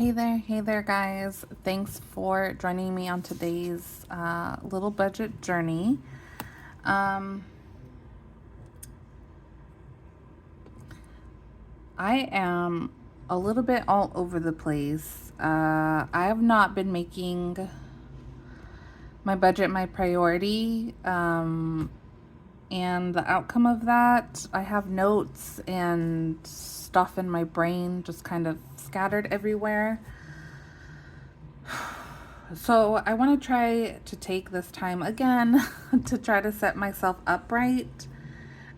Hey there, guys. Thanks for joining me on today's little budget journey. Um, I am a little bit all over the place. I have not been making my budget my priority, and the outcome of that, I have notes and stuff in my brain just kind of scattered everywhere. So I want to try to take this time again to try to set myself up right.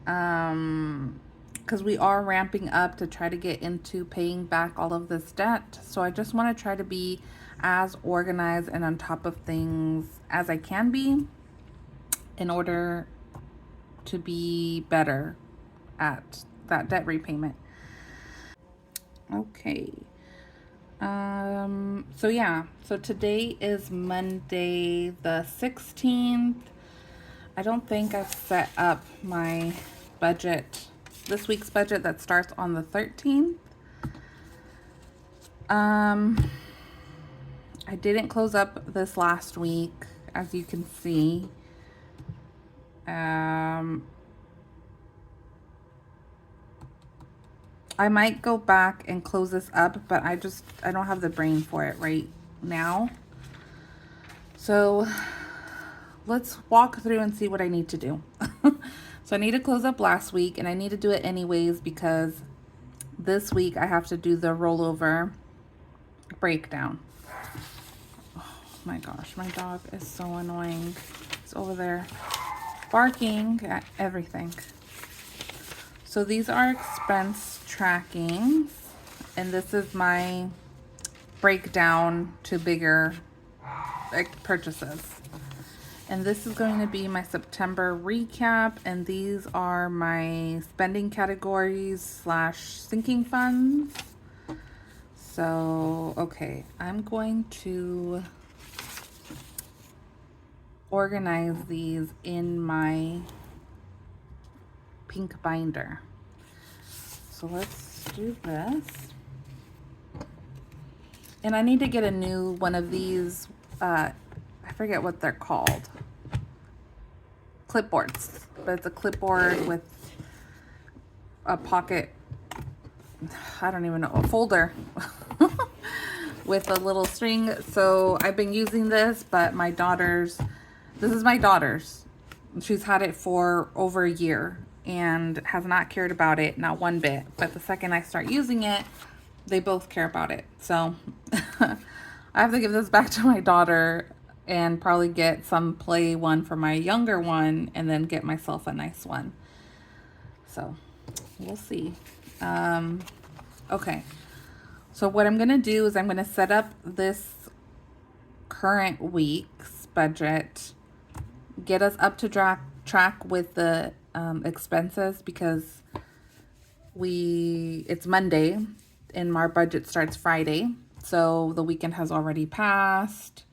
Because we are ramping up to try to get into paying back all of this debt. So I just want to try to be as organized and on top of things as I can be in order to be better at that debt repayment. Okay. So today is Monday the 16th. I don't think I've set up my budget, this week's budget that starts on the 13th. I didn't close up this last week, as you can see. I might go back and close this up, but I don't have the brain for it right now. So let's walk through and see what I need to do. So I need to close up last week, and I need to do it anyways because this week I have to do the rollover breakdown. Oh my gosh, my dog is so annoying. It's over there barking at everything. So these are expense trackings, and this is my breakdown to bigger purchases. And this is going to be my September recap, and these are my spending categories / sinking funds. So, okay, I'm going to organize these in my pink binder. So let's do this. And I need to get a new one of these, I forget what they're called. Clipboards. But it's a clipboard with a pocket, I don't even know, a folder with a little string. So I've been using this, but this is my daughter's. She's had it for over a year and has not cared about it, not one bit. But the second I start using it, they both care about it. So I have to give this back to my daughter and probably get some play one for my younger one and then get myself a nice one. So we'll see. Okay. So what I'm going to do is I'm going to set up this current week's budget, get us up to track with the expenses because it's Monday and our budget starts Friday. So the weekend has already passed.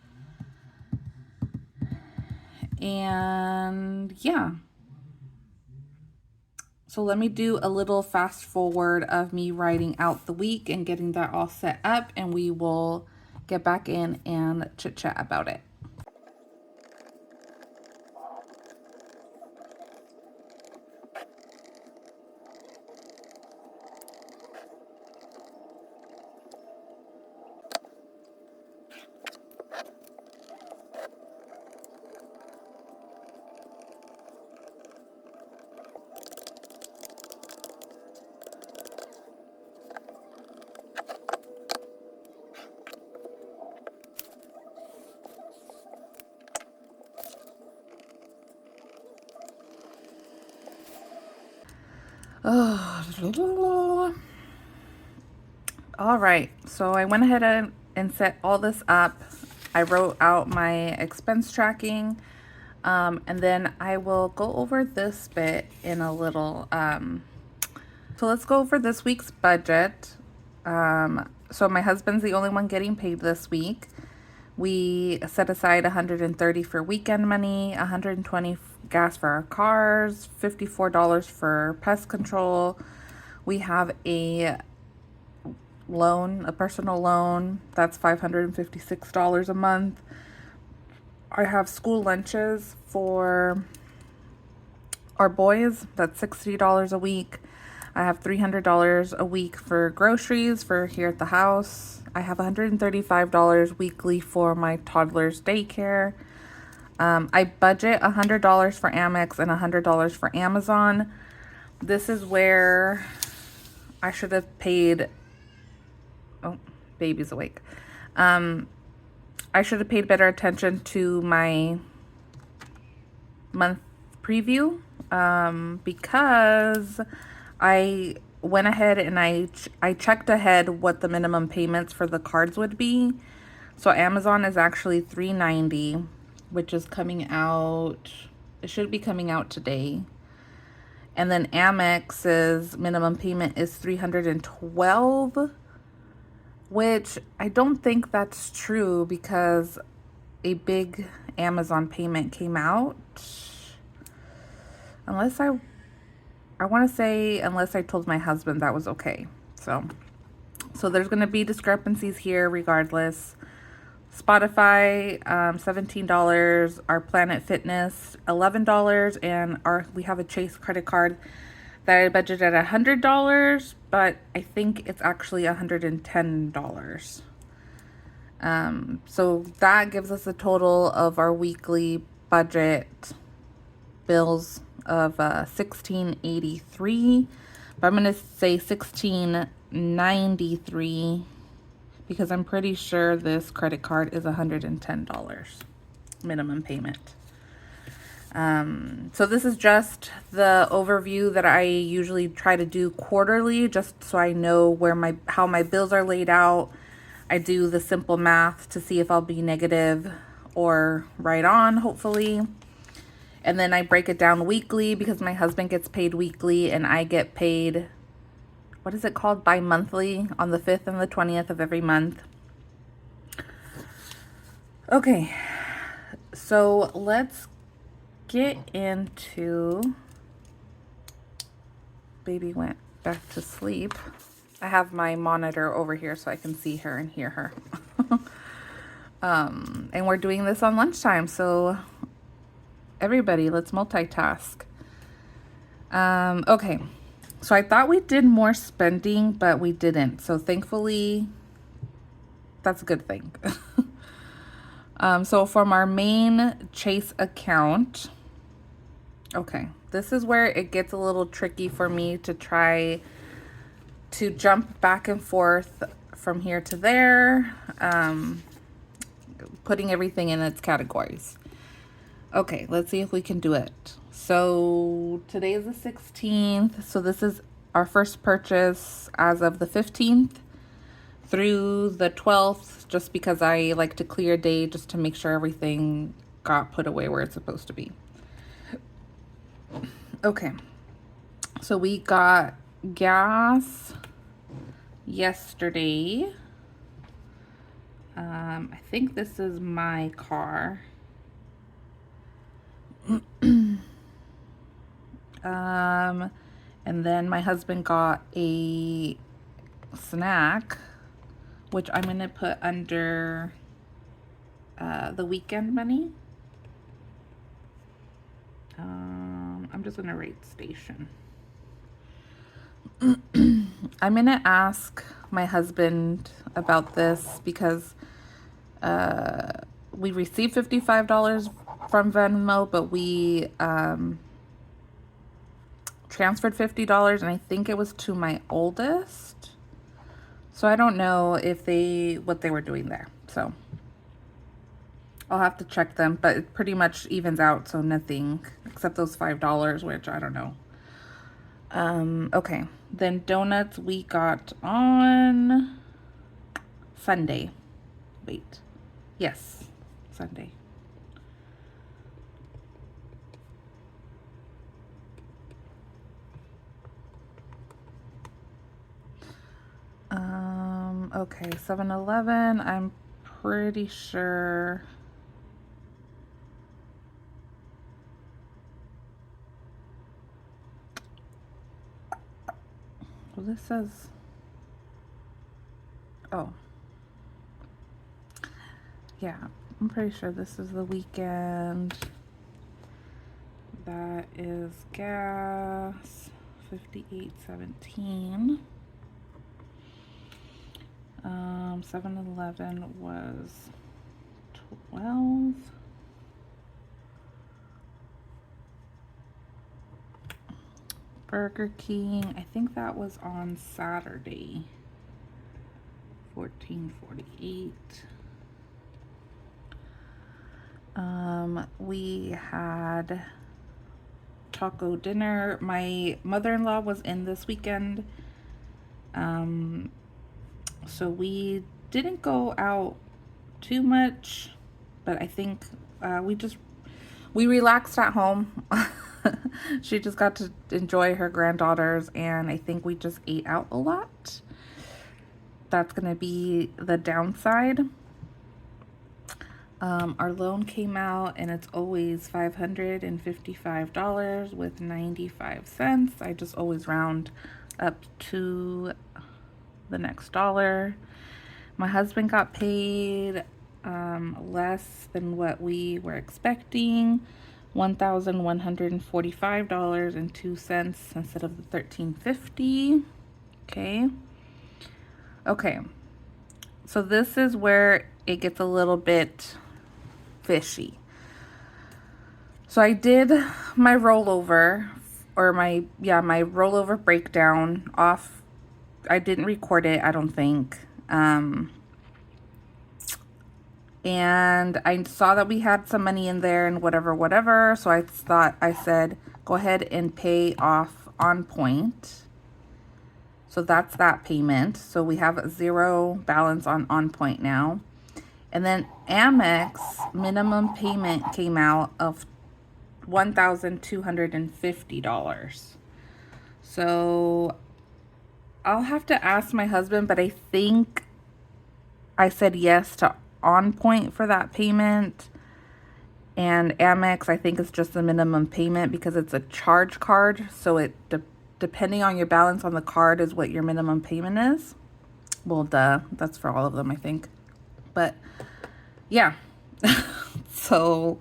And yeah. So let me do a little fast forward of me writing out the week and getting that all set up, and we will get back in and chit chat about it. Oh. All right, so I went ahead and set all this up. I wrote out my expense tracking, and then I will go over this bit in a little. So let's go over this week's budget. So my husband's the only one getting paid this week. We set aside $130 for weekend money, $120 gas for our cars, $54 for pest control. We have a loan, a personal loan. That's $556 a month. I have school lunches for our boys. That's $60 a week. I have $300 a week for groceries for here at the house. I have $135 weekly for my toddler's daycare. I budget $100 for Amex and $100 for Amazon. This is where I should have paid. Oh, baby's awake. I should have paid better attention to my month preview because I went ahead and I checked ahead what the minimum payments for the cards would be. So Amazon is actually $390, which is coming out. It should be coming out today. And then Amex's minimum payment is $312, which I don't think that's true because a big Amazon payment came out. Unless I want to say unless I told my husband that was okay. So there's going to be discrepancies here regardless. Spotify, $17, our Planet Fitness, $11, and we have a Chase credit card that I budgeted at $100, but I think it's actually $110. So that gives us a total of our weekly budget bills of $1683, but I'm gonna say $1693 because I'm pretty sure this credit card is $110 minimum payment. So this is just the overview that I usually try to do quarterly, just so I know how my bills are laid out. I do the simple math to see if I'll be negative or right on, hopefully. And then I break it down weekly because my husband gets paid weekly and I get paid, what is it called? Bi-monthly, on the 5th and the 20th of every month. Okay, so let's get into, baby went back to sleep. I have my monitor over here so I can see her and hear her. And we're doing this on lunchtime, so everybody, let's multitask. Okay, so I thought we did more spending, but we didn't. So thankfully, that's a good thing. So from our main Chase account, okay, this is where it gets a little tricky for me to try to jump back and forth from here to there, putting everything in its categories. Okay, let's see if we can do it. So today is the 16th. So this is our first purchase as of the 15th through the 12th, just because I like to clear a day just to make sure everything got put away where it's supposed to be. Okay, so we got gas yesterday. I think this is my car. And then my husband got a snack, which I'm gonna put under the weekend money. I'm just gonna rate station. I'm gonna ask my husband about this because we received $55 from Venmo, but we transferred $50, and I think it was to my oldest. So I don't know if what they were doing there. So I'll have to check them, but it pretty much evens out, so nothing except those $5, which I don't know. Okay, then donuts we got on Sunday. Wait, yes, Sunday. Okay, 7-Eleven, I'm pretty sure. Well, this says Oh. Yeah, I'm pretty sure this is the weekend. That is gas, 58.17. 7-Eleven was 12. Burger King, I think that was on Saturday. 14.48. We had taco dinner. My mother-in-law was in this weekend. So we didn't go out too much, but I think we relaxed at home. She just got to enjoy her granddaughters, and I think we just ate out a lot. That's gonna be the downside. Our loan came out, and it's always $555 with 95 cents. I just always round up to the next dollar. My husband got paid less than what we were expecting, $1,145.02 instead of the $1,350. Okay, so this is where it gets a little bit fishy. So I did my rollover, or my rollover breakdown off. I didn't record it, I don't think. And I saw that we had some money in there and whatever. So I said, go ahead and pay off On Point. So that's that payment. So we have 0 balance on Point now. And then Amex minimum payment came out of $1,250. So I'll have to ask my husband, but I think I said yes to On Point for that payment. And Amex, I think it's just the minimum payment because it's a charge card. So it depending on your balance on the card is what your minimum payment is. Well, duh, that's for all of them, I think. But yeah, so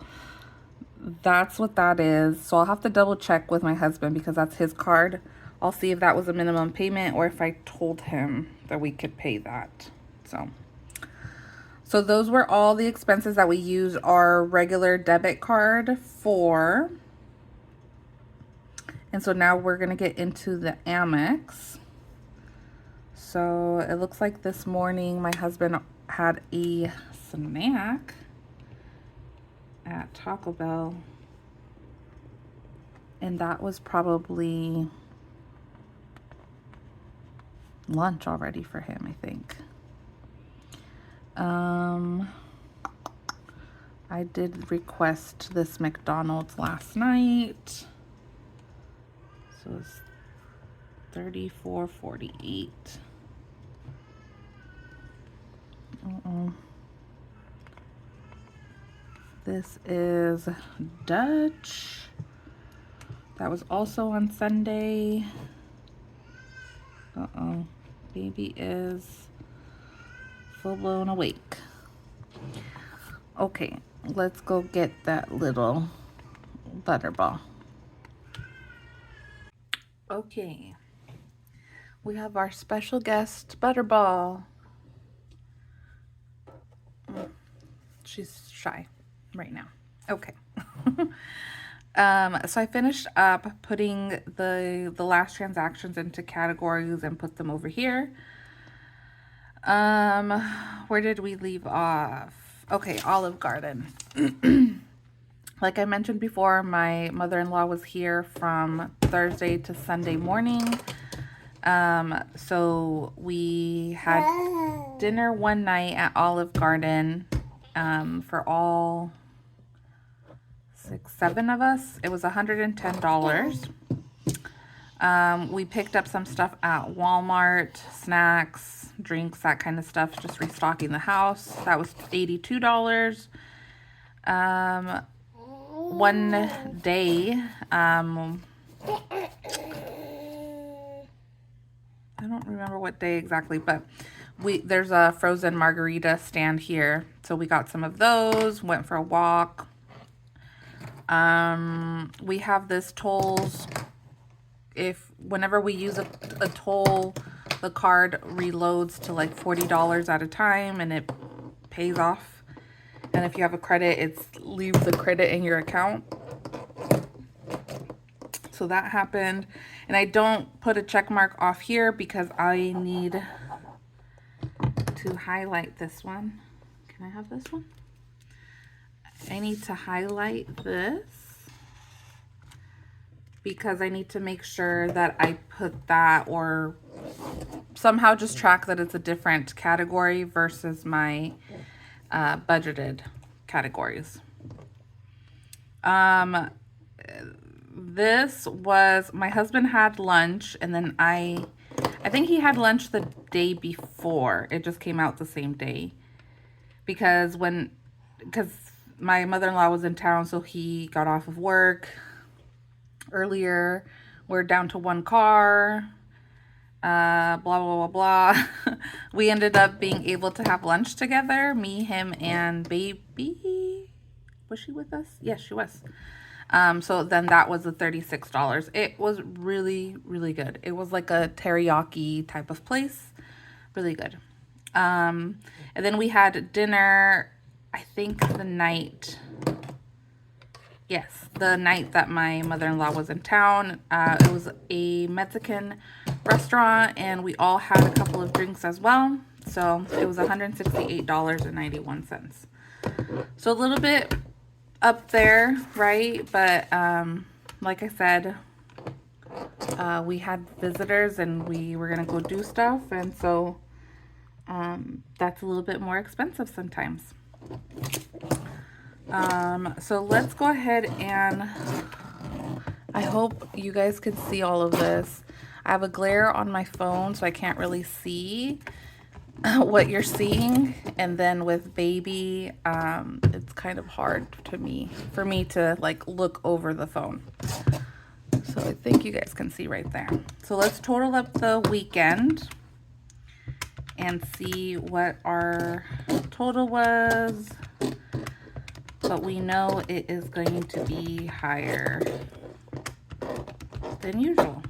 that's what that is. So I'll have to double check with my husband because that's his card. I'll see if that was a minimum payment or if I told him that we could pay that. So those were all the expenses that we used our regular debit card for. And so now we're going to get into the Amex. So it looks like this morning my husband had a snack at Taco Bell. And that was probably lunch already for him, I think. I did request this McDonald's last night. So it's $34.48. This is Dutch. That was also on Sunday. Baby is full blown awake. Okay, let's go get that little Butterball. Okay, we have our special guest Butterball. She's shy right now. Okay. So I finished up putting the last transactions into categories and put them over here. Where did we leave off? Okay, Olive Garden. Like I mentioned before, my mother-in-law was here from Thursday to Sunday morning. So we had dinner one night at Olive Garden for all 7 of us. It was $110. We picked up some stuff at Walmart, snacks, drinks, that kind of stuff, just restocking the house. That was $82. One day, I don't remember what day exactly, but there's a frozen margarita stand here. So we got some of those, went for a walk. We have this tolls. Whenever we use a toll, the card reloads to like $40 at a time and it pays off. And if you have a credit, it leaves the credit in your account. So that happened. And I don't put a check mark off here because I need to highlight this one. Can I have this one? I need to highlight this because I need to make sure that I put that, or somehow just track that it's a different category versus my budgeted categories. This was, my husband had lunch, and then I think he had lunch the day before. It just came out the same day because my mother-in-law was in town, so he got off of work earlier. We're down to one car, blah, blah, blah, blah. We ended up being able to have lunch together, me, him, and baby. Was she with us? Yes, she was. So then that was the $36. It was really, really good. It was like a teriyaki type of place. Really good. And then we had dinner, I think the night that my mother-in-law was in town. It was a Mexican restaurant, and we all had a couple of drinks as well. So it was $168.91. So a little bit up there, right? But like I said, we had visitors and we were gonna go do stuff, and so that's a little bit more expensive sometimes. So let's go ahead and I hope you guys can see all of this. I have a glare on my phone, so I can't really see what you're seeing, and then with baby, it's kind of hard for me to like look over the phone. So I think you guys can see right there. So let's total up the weekend and see what our total was. But we know it is going to be higher than usual.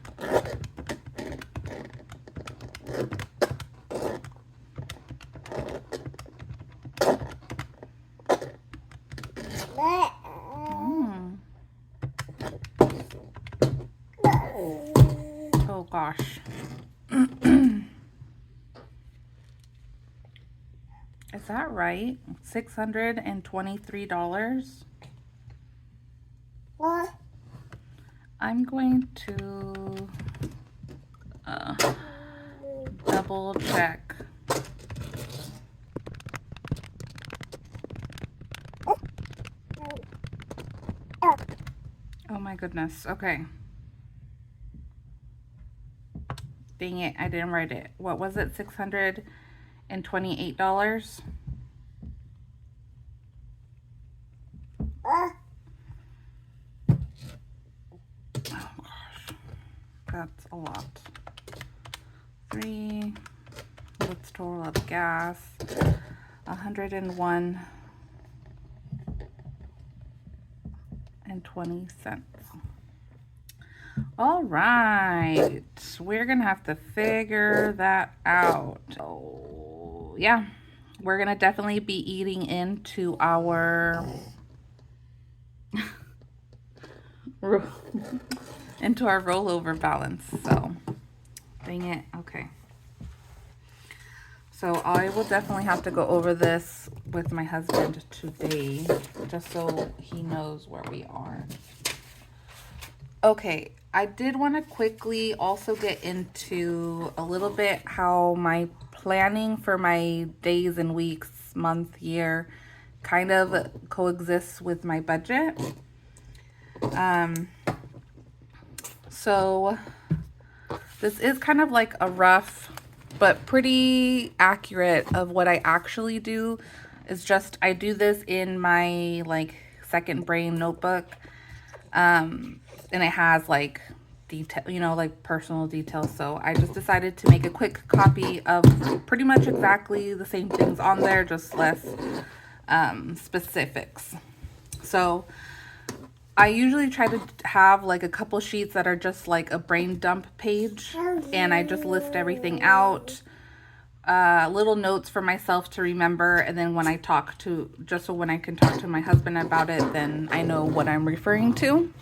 Oh gosh. Is that right? $623? I'm going to double check. Oh my goodness. Okay. Dang it, I didn't write it. What was it? $628? Oh gosh, that's a lot. Let's total up gas. 101.20. All right, we're gonna have to figure that out. Oh yeah, we're gonna definitely be eating into our rollover balance. So dang it. Okay, so I will definitely have to go over this with my husband today, just so he knows where we are. Okay, I did want to quickly also get into a little bit how my planning for my days and weeks, month, year kind of coexists with my budget. So this is kind of like a rough but pretty accurate of what I actually do. Is just I do this in my like second brain notebook. And it has like detail, you know, like personal details. So I just decided to make a quick copy of pretty much exactly the same things on there, just less specifics. So I usually try to have like a couple sheets that are just like a brain dump page, and I just list everything out, little notes for myself to remember, and then when I talk to, just so when I can talk to my husband about it, then I know what I'm referring to.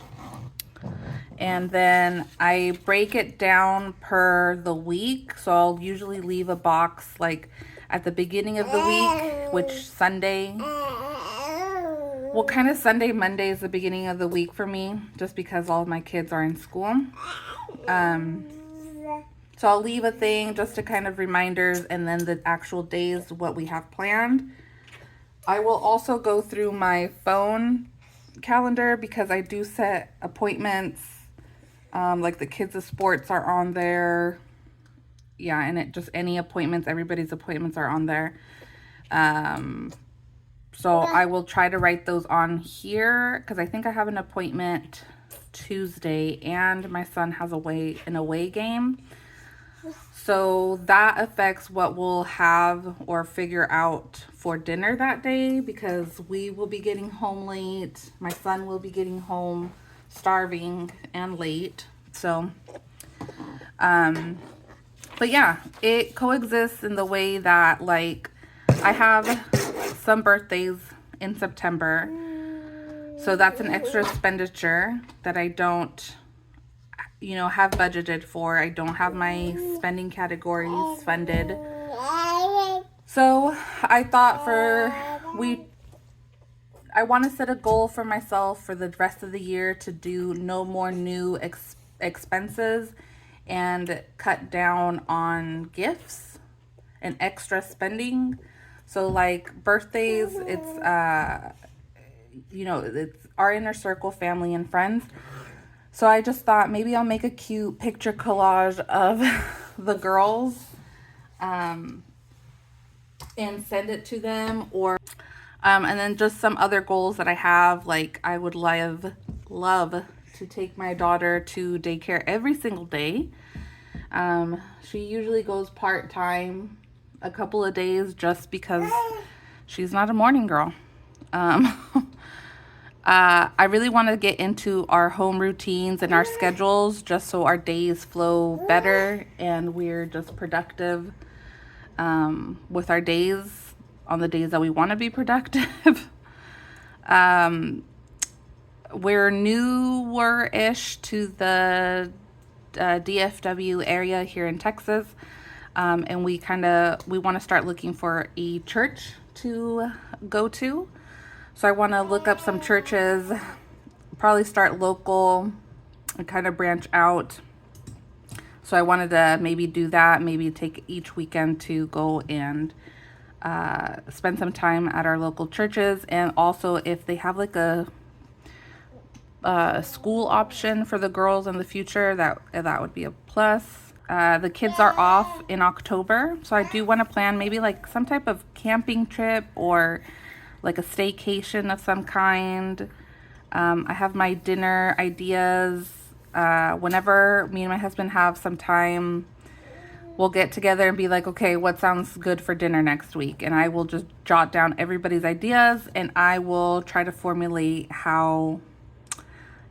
And then I break it down per the week. So I'll usually leave a box like at the beginning of the week, which Sunday, well, kind of Sunday, Monday is the beginning of the week for me, just because all of my kids are in school. So I'll leave a thing just to kind of reminders, and then the actual days, what we have planned. I will also go through my phone calendar because I do set appointments. Like the kids' sports are on there. Yeah, and it just any appointments, everybody's appointments are on there. So I will try to write those on here because I think I have an appointment Tuesday and my son has an away game. So that affects what we'll have or figure out for dinner that day, because we will be getting home late. My son will be getting home starving and late. So, but yeah, it coexists in the way that, like, I have some birthdays in September. So that's an extra expenditure that I don't, you know, have budgeted for. I don't have my spending categories funded. So I thought I want to set a goal for myself for the rest of the year to do no more new expenses and cut down on gifts and extra spending. So like birthdays, it's, you know, it's our inner circle, family and friends. So I just thought maybe I'll make a cute picture collage of the girls and send it to them, or and then just some other goals that I have. Like I would love to take my daughter to daycare every single day. She usually goes part-time a couple of days just because she's not a morning girl. I really want to get into our home routines and our schedules just so our days flow better and we're just productive with our days on the days that we want to be productive. We're newer-ish to the DFW area here in Texas, and we want to start looking for a church to go to. So I want to look up some churches, probably start local and kind of branch out. So I wanted to maybe do that, maybe take each weekend to go and spend some time at our local churches. And also if they have like a school option for the girls in the future, that would be a plus. The kids are off in October, so I do want to plan maybe like some type of camping trip or like a staycation of some kind. I have my dinner ideas. Whenever me and my husband have some time, we'll get together and be like, okay, what sounds good for dinner next week? And I will just jot down everybody's ideas and I will try to formulate how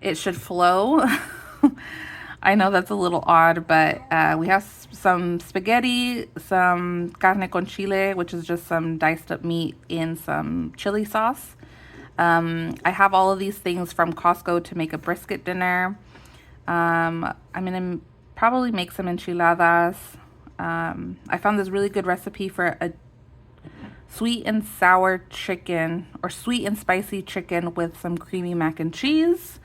it should flow. I know that's a little odd, but we have some spaghetti, some carne con chile, which is just some diced up meat in some chili sauce. I have all of these things from Costco to make a brisket dinner. I'm going to probably make some enchiladas. I found this really good recipe for a sweet and sour chicken, or sweet and spicy chicken with some creamy mac and cheese.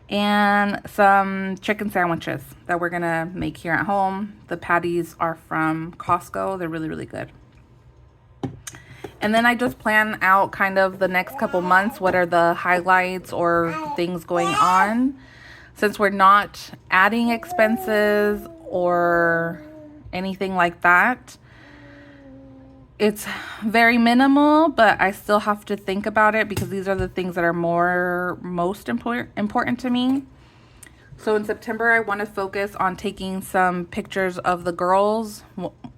And some chicken sandwiches that we're gonna make here at home. The patties are from Costco. They're really, really good. And then I just plan out kind of the next couple months, what are the highlights or things going on. Since we're not adding expenses or anything like that, it's very minimal, but I still have to think about it because these are the things that are most important to me. So in September, I want to focus on taking some pictures of the girls.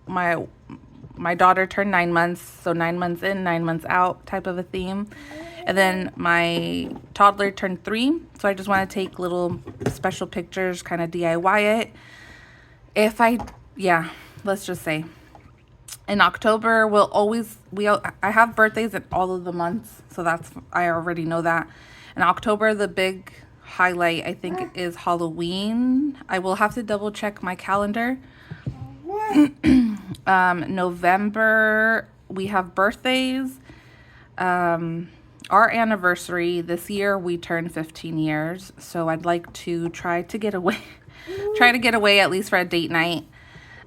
My daughter turned 9 months, so 9 months in, 9 months out type of a theme. And then my toddler turned 3, so I just want to take little special pictures, kind of DIY it. Yeah, let's just say. In October, I have birthdays in all of the months, so I already know that. In October, the big highlight, I think, is Halloween. I will have to double check my calendar. November, we have birthdays. Our anniversary this year, we turned 15 years, so I'd like to try to get away at least for a date night.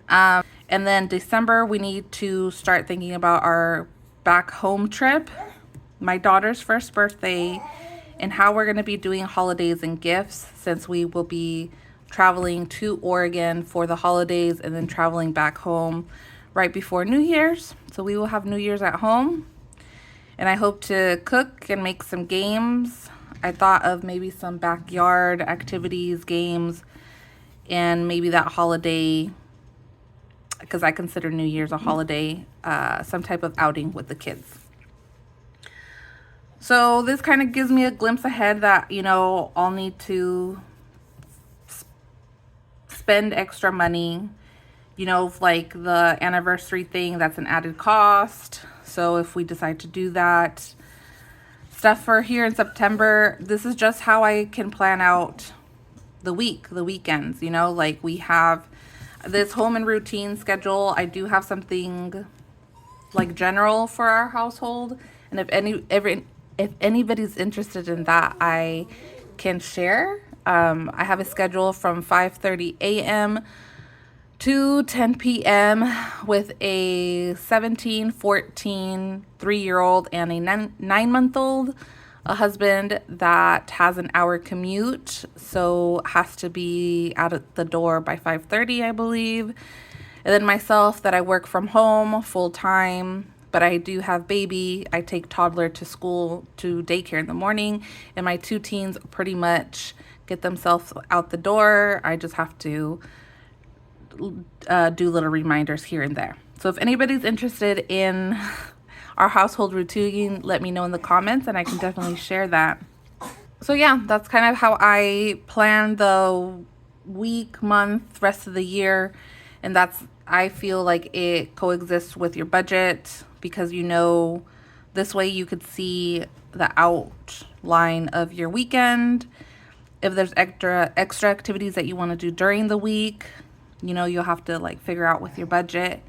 And then December, we need to start thinking about our back home trip, my daughter's first birthday, and how we're going to be doing holidays and gifts, since we will be traveling to Oregon for the holidays and then traveling back home right before New Year's. So we will have New Year's at home. And I hope to cook and make some games. I thought of maybe some backyard activities, games, and maybe that holiday, because I consider New Year's a holiday, some type of outing with the kids. So this kind of gives me a glimpse ahead that, I'll need to spend extra money, like the anniversary thing, that's an added cost. So if we decide to do that, stuff for here in September, this is just how I can plan out the weekends, like we have this home and routine schedule. I do have something like general for our household. And if anybody's interested in that, I can share. I have a schedule from 5:30 a.m. to 10 p.m. with a 17, 14, 3-year-old and a 9-month-old, a husband that has an hour commute, so has to be out at the door by 5:30, I believe. And then myself, that I work from home full time, but I do have baby. I take toddler to school, to daycare in the morning, and my 2 teens pretty much get themselves out the door. I just have to do little reminders here and there. So if anybody's interested in our household routine, let me know in the comments and I can definitely share that. So yeah, that's kind of how I plan the week, month, rest of the year. And I feel like it coexists with your budget, because this way you could see the outline of your weekend. If there's extra activities that you want to do during the week, you'll have to figure out with your budget.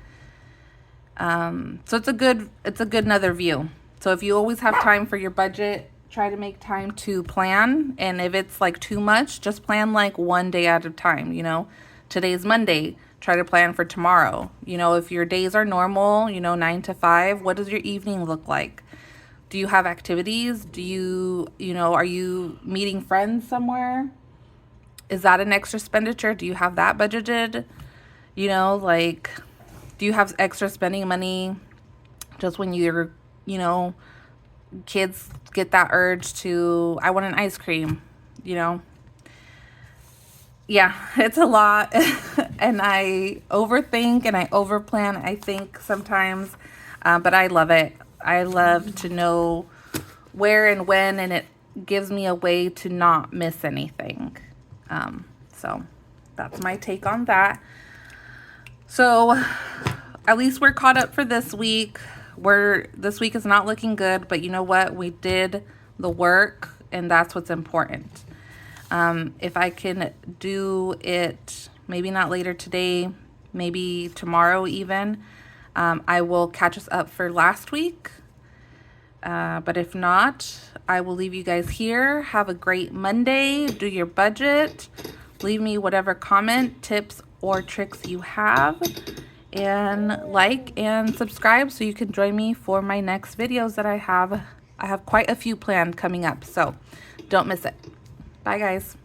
So it's a good another view. So if you always have time for your budget, try to make time to plan. And if it's too much, just plan one day at a time. Today's Monday, try to plan for tomorrow. If your days are normal, 9 to 5, what does your evening look like? Do you have activities? Are you meeting friends somewhere? Is that an extra expenditure? Do you have that budgeted? Do you have extra spending money just when your, kids get that urge to, I want an ice cream, Yeah, it's a lot. And I overthink and I overplan, I think, sometimes. But I love it. I love to know where and when, and it gives me a way to not miss anything. So that's my take on that. So at least we're caught up for this week. This week is not looking good, but you know what? We did the work, and that's what's important. If I can do it, maybe not later today, maybe tomorrow even, I will catch us up for last week. But if not, I will leave you guys here. Have a great Monday. Do your budget. Leave me whatever comment, tips, or tricks you have. And like and subscribe so you can join me for my next videos that I have. I have quite a few planned coming up, so don't miss it. Bye, guys.